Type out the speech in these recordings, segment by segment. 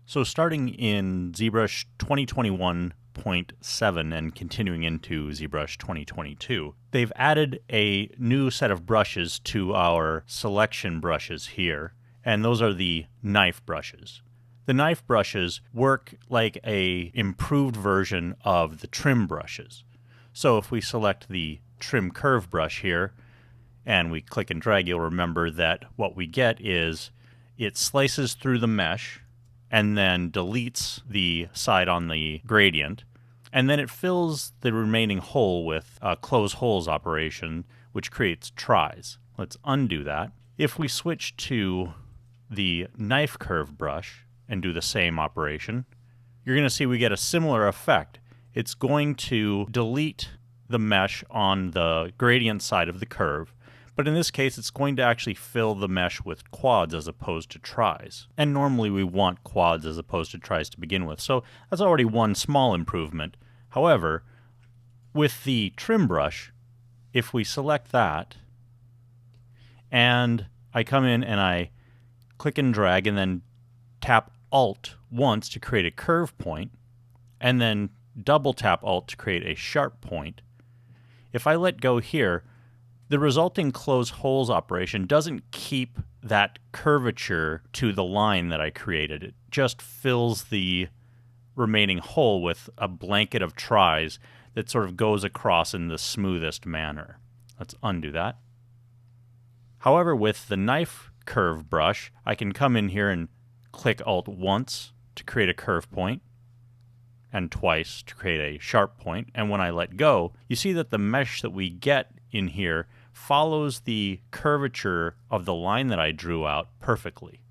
So starting in ZBrush 2021.7 and continuing into ZBrush 2022, they've added a new set of brushes to our selection brushes here, and those are the knife brushes. The knife brushes work like a improved version of the trim brushes. So if we select the trim curve brush here and we click and drag, you'll remember that what we get is it slices through the mesh and then deletes the side on the gradient, and then it fills the remaining hole with a close holes operation, which creates tries. Let's undo that. If we switch to the knife curve brush and do the same operation, you're going to see we get a similar effect. It's going to delete the mesh on the gradient side of the curve, but in this case it's going to actually fill the mesh with quads as opposed to tries. And normally we want quads as opposed to tries to begin with, so that's already one small improvement. However, with the trim brush, if we select that and I come in and I click and drag and then tap Alt once to create a curve point, and then double tap Alt to create a sharp point, if I let go here, the resulting close holes operation doesn't keep that curvature to the line that I created. It just fills the remaining hole with a blanket of tries that sort of goes across in the smoothest manner. Let's undo that. However, with the knife curve brush, I can come in here and click Alt once to create a curve point and twice to create a sharp point. And when I let go, you see that the mesh that we get in here follows the curvature of the line that I drew out perfectly.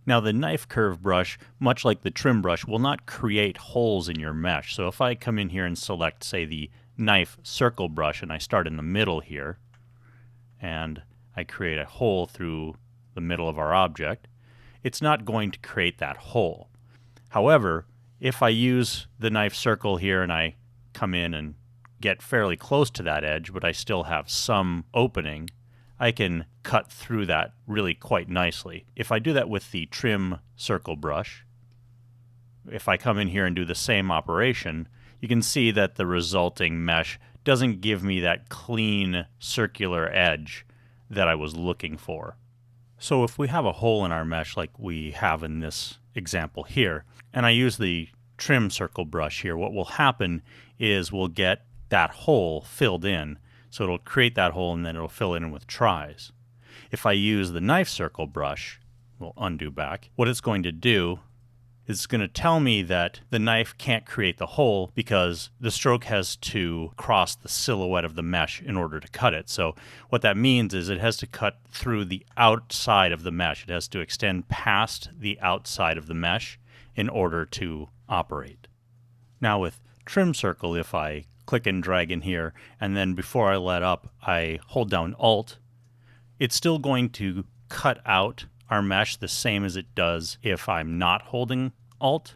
Now the knife curve brush, much like the trim brush, will not create holes in your mesh. So if I come in here and select, say, the knife circle brush, and I start in the middle here, and I create a hole through the middle of our object, it's not going to create that hole. However, if I use the knife circle here and I come in and get fairly close to that edge, but I still have some opening, I can cut through that really quite nicely. If I do that with the trim circle brush, if I come in here and do the same operation, you can see that the resulting mesh doesn't give me that clean circular edge that I was looking for. So if we have a hole in our mesh like we have in this example here, and I use the trim circle brush here, what will happen is we'll get that hole filled in. So it'll create that hole and then it'll fill it in with tries. If I use the knife circle brush, we'll undo back, what it's going to do is it's going to tell me that the knife can't create the hole because the stroke has to cross the silhouette of the mesh in order to cut it. So what that means is it has to cut through the outside of the mesh. It has to extend past the outside of the mesh in order to operate. Now with trim circle, if I click and drag in here, and then before I let up, I hold down Alt, it's still going to cut out our mesh the same as it does if I'm not holding Alt.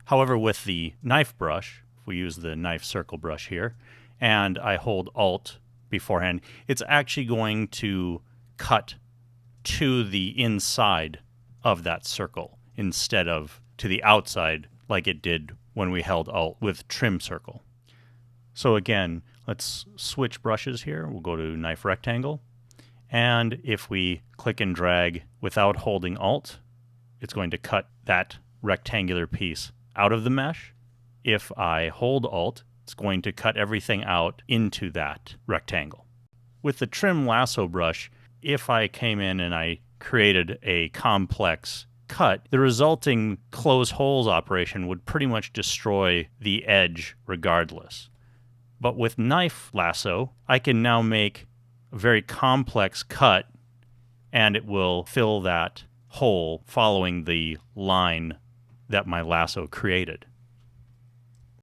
However, with the knife brush, if we use the knife circle brush here, and I hold Alt beforehand, it's actually going to cut to the inside of that circle instead of to the outside like it did when we held Alt with trim circle. So again, let's switch brushes here. We'll go to knife rectangle. And if we click and drag without holding Alt, it's going to cut that rectangular piece out of the mesh. If I hold Alt, it's going to cut everything out into that rectangle. With the trim lasso brush, if I came in and I created a complex cut, the resulting close holes operation would pretty much destroy the edge regardless. But with knife lasso, I can now make a very complex cut and it will fill that hole following the line that my lasso created.